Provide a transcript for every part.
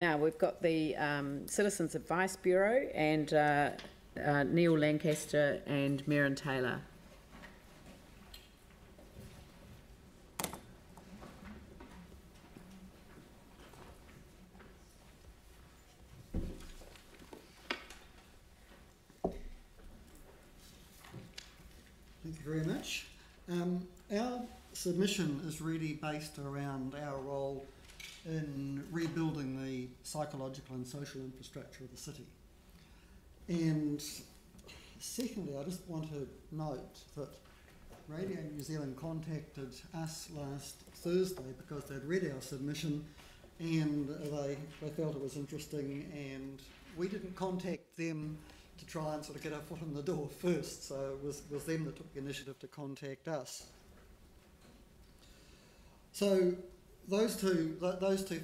Now we've got the Citizens Advice Bureau and Neil Lancaster and Merrin Taylor. Thank you very much. Our submission is really based around our role in rebuilding the psychological and social infrastructure of the city. And secondly, I just want to note that Radio New Zealand contacted us last Thursday because they'd read our submission and they felt it was interesting, and we didn't contact them to try and sort of get our foot in the door first, so it was them that took the initiative to contact us. So those two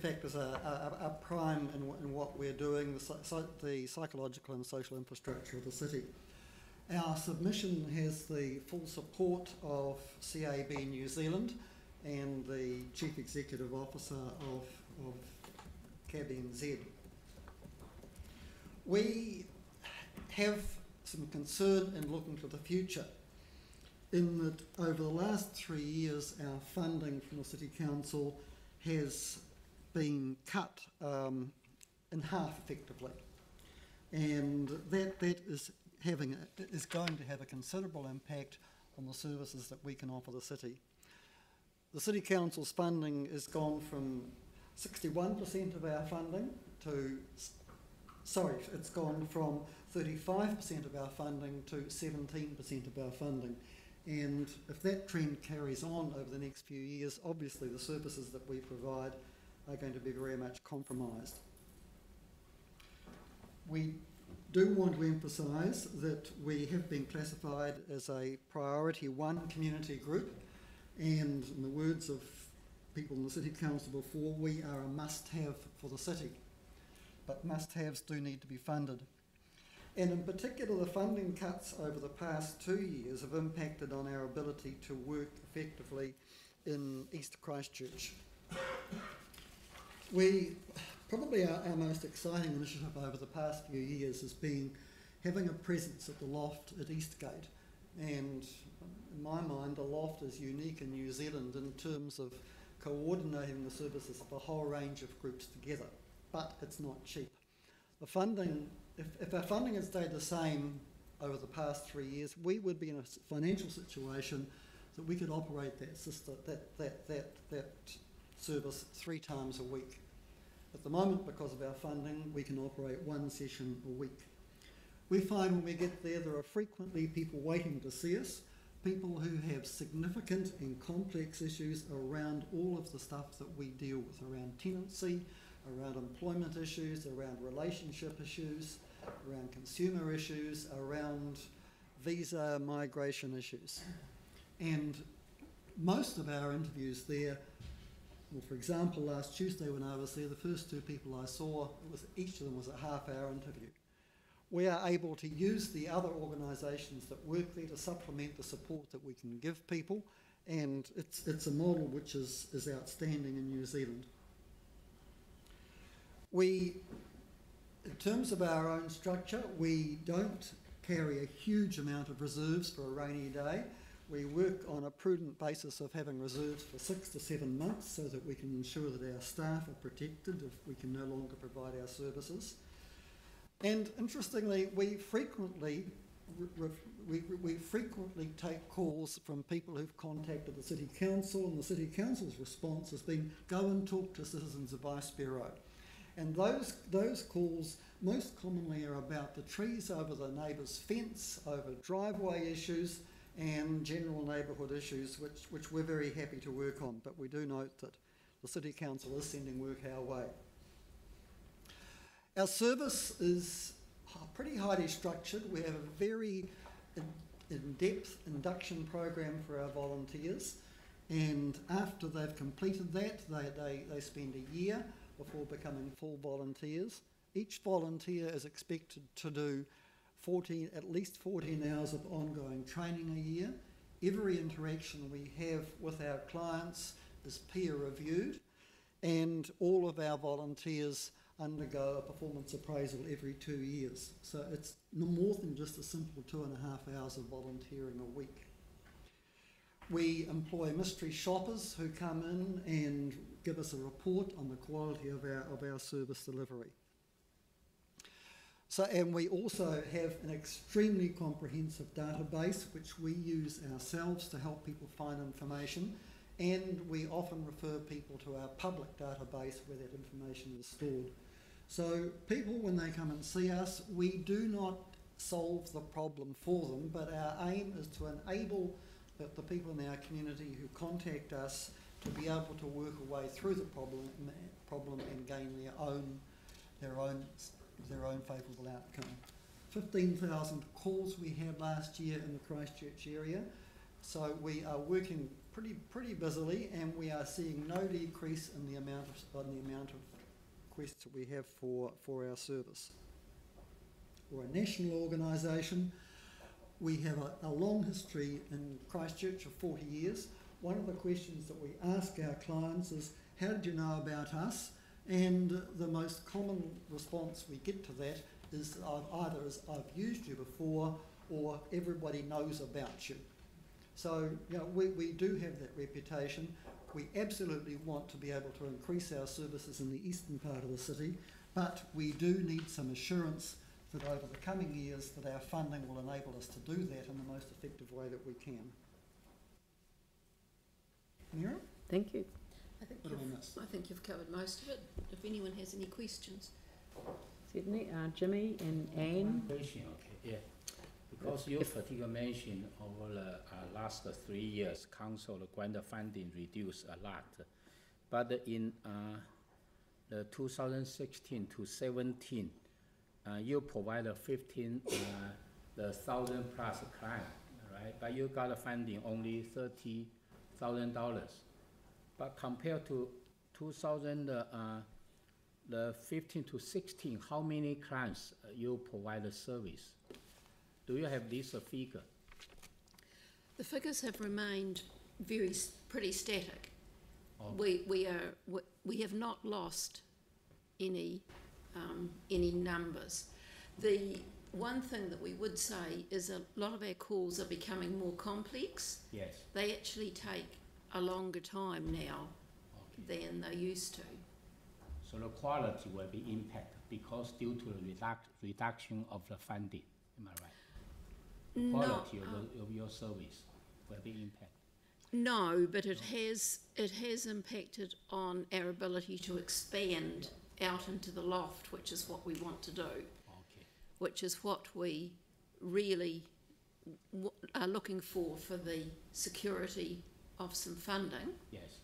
factors are prime in what we're doing, the psychological and social infrastructure of the city. Our submission has the full support of CAB New Zealand and the Chief Executive Officer of CAB.nz. We have some concern in looking to the future, in that over the last 3 years our funding from the City Council has been cut in half effectively, and that is going to have a considerable impact on the services that we can offer the city. The City Council's funding has gone from 61% of our funding to, it's gone from 35% of our funding to 17% of our funding. And if that trend carries on over the next few years, obviously the services that we provide are going to be very much compromised. We do want to emphasise that we have been classified as a Priority 1 community group, and in the words of people in the City Council before, we are a must-have for the city. But must-haves do need to be funded. And in particular, the funding cuts over the past 2 years have impacted on our ability to work effectively in East Christchurch. Probably our most exciting initiative over the past few years has been having a presence at the Loft at Eastgate. And in my mind, the Loft is unique in New Zealand in terms of coordinating the services of a whole range of groups together. But it's not cheap. The funding, if our funding had stayed the same over the past 3 years, we would be in a financial situation that we could operate that service 3 times a week. At the moment, because of our funding, we can operate 1 session a week. We find when we get there are frequently people waiting to see us, people who have significant and complex issues around all of the stuff that we deal with, around tenancy, around employment issues, around relationship issues, around consumer issues, around visa migration issues. And most of our interviews there, well, for example, last Tuesday when I was there, the first 2 people I saw, each of them was a half-hour interview. We are able to use the other organisations that work there to supplement the support that we can give people, and it's a model which is outstanding in New Zealand. In terms of our own structure, we don't carry a huge amount of reserves for a rainy day. We work on a prudent basis of having reserves for 6 to 7 months so that we can ensure that our staff are protected if we can no longer provide our services. And interestingly, we frequently take calls from people who've contacted the City Council, and the City Council's response has been, go and talk to Citizens Advice Bureau. And those calls most commonly are about the trees over the neighbour's fence, over driveway issues and general neighbourhood issues, which we're very happy to work on. But we do note that the City Council is sending work our way. Our service is pretty highly structured. We have a very in-depth induction program for our volunteers, and after they've completed that, they spend a year before becoming full volunteers. Each volunteer is expected to do at least 14 hours of ongoing training a year. Every interaction we have with our clients is peer reviewed, and all of our volunteers undergo a performance appraisal every 2 years. So it's more than just a simple 2.5 hours of volunteering a week. We employ mystery shoppers who come in and give us a report on the quality of our service delivery. So, and we also have an extremely comprehensive database which we use ourselves to help people find information, and we often refer people to our public database where that information is stored. So people, when they come and see us, we do not solve the problem for them, but our aim is to enable the people in our community who contact us to be able to work a way through the problem and gain their own favourable outcome. 15,000 calls we had last year in the Christchurch area, so we are working pretty busily, and we are seeing no decrease in the amount of requests that we have for our service. We're a national organisation. We have a long history in Christchurch of 40 years. One of the questions that we ask our clients is, how did you know about us? And the most common response we get to that is either I've used you before, or everybody knows about you. So, you know, we do have that reputation. We absolutely want to be able to increase our services in the eastern part of the city, but we do need some assurance that over the coming years that our funding will enable us to do that in the most effective way that we can. Mira? Thank you. I think you've covered most of it. If anyone has any questions. Sydney, Jimmy and Anne. Question, okay, yeah. Because you particularly mentioned over the last 3 years, council grant funding reduced a lot. But in the 2016 to 17, you provided 15,000 plus clients, right? But you got funding only $30,000. But compared to 2015 to 16, how many clients you provide service? Do you have this figure? The figures have remained pretty static. Oh. We have not lost any numbers. The one thing that we would say is a lot of our calls are becoming more complex. Yes. They actually take a longer time now than they used to. So the quality will be impacted because due to the reduction of the funding. Am I right? Quality of your service will be impacted. No, but it has impacted on our ability to expand out into the loft, which is what we want to do. Okay. Which is what we really are looking for the security of some funding. Yes.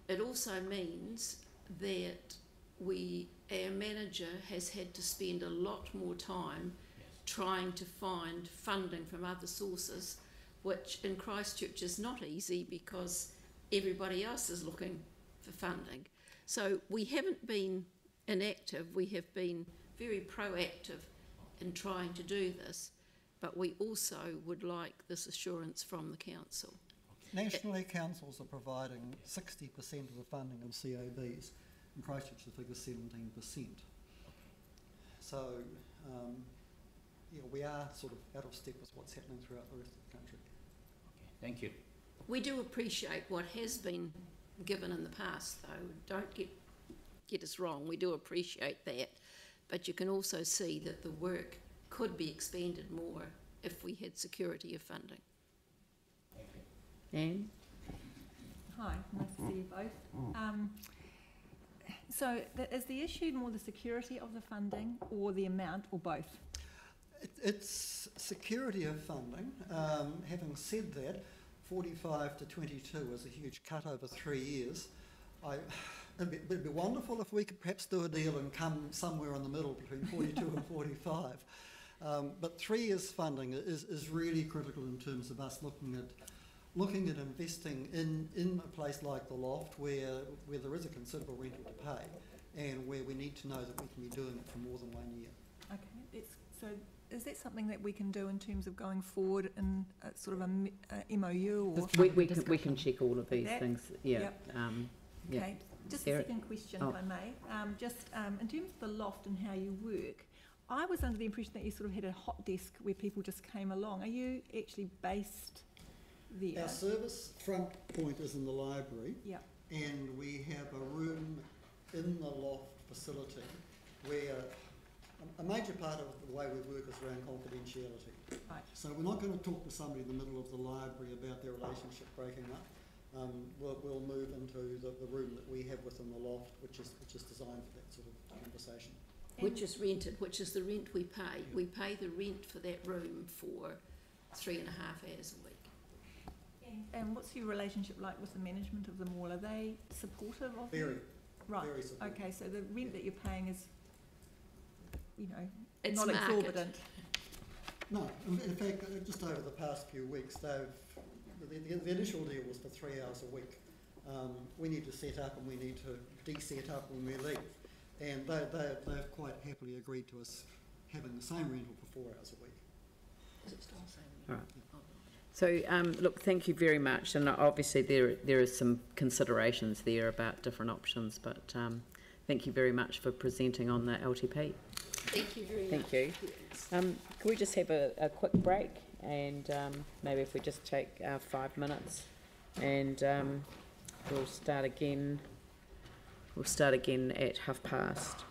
It also means that our manager has had to spend a lot more time trying to find funding from other sources, which in Christchurch is not easy because everybody else is looking for funding. So we haven't been inactive, we have been very proactive in trying to do this, but we also would like this assurance from the council. Nationally, councils are providing 60% of the funding of COBs. In Christchurch, the figure is 17%. So, we are sort of out of step with what's happening throughout the rest of the country. Okay, thank you. We do appreciate what has been given in the past, though. Don't get us wrong, we do appreciate that. But you can also see that the work could be expanded more if we had security of funding. Thank you. Anne? Hi, nice to see you both. So is the issue more the security of the funding or the amount, or both? It's security of funding. Having said that, 45 to 22 is a huge cut over 3 years. It'd be wonderful if we could perhaps do a deal and come somewhere in the middle between 42 and 45. But 3 years funding is really critical in terms of us looking at investing in a place like the Loft where there is a considerable rental to pay and where we need to know that we can be doing it for more than 1 year. Okay, so is that something that we can do in terms of going forward in sort of a MOU? Or We can check all of these things. Yeah. Yep. Okay. Just Sarah? a second question, Oh. if I may. In terms of the loft and how you work, I was under the impression that you sort of had a hot desk where people just came along. Are you actually based there? Our service front point is in the library, Yeah. and we have a room in the loft facility where a major part of the way we work is around confidentiality. Right. So we're not going to talk to somebody in the middle of the library about their relationship breaking up. We'll move into the room that we have within the loft, which is designed for that sort of conversation. Which is rented, which is the rent we pay. We pay the rent for that room for 3.5 hours a week. And what's your relationship like with the management of the mall? Are they supportive of Very, you? Right. very supportive. Okay, so the rent that you're paying is, you know, It's not market. exorbitant. No, in fact, just over the past few weeks, the initial deal was for 3 hours a week. We need to set up and we need to de-set up when we leave. And they've quite happily agreed to us having the same rental for 4 hours a week. Is it still the same? All right. So, look, thank you very much, and obviously there are some considerations there about different options, but thank you very much for presenting on the LTP. Thank you very much. Thank you. Can we just have a quick break, and maybe if we just take 5 minutes, and we'll start again at past.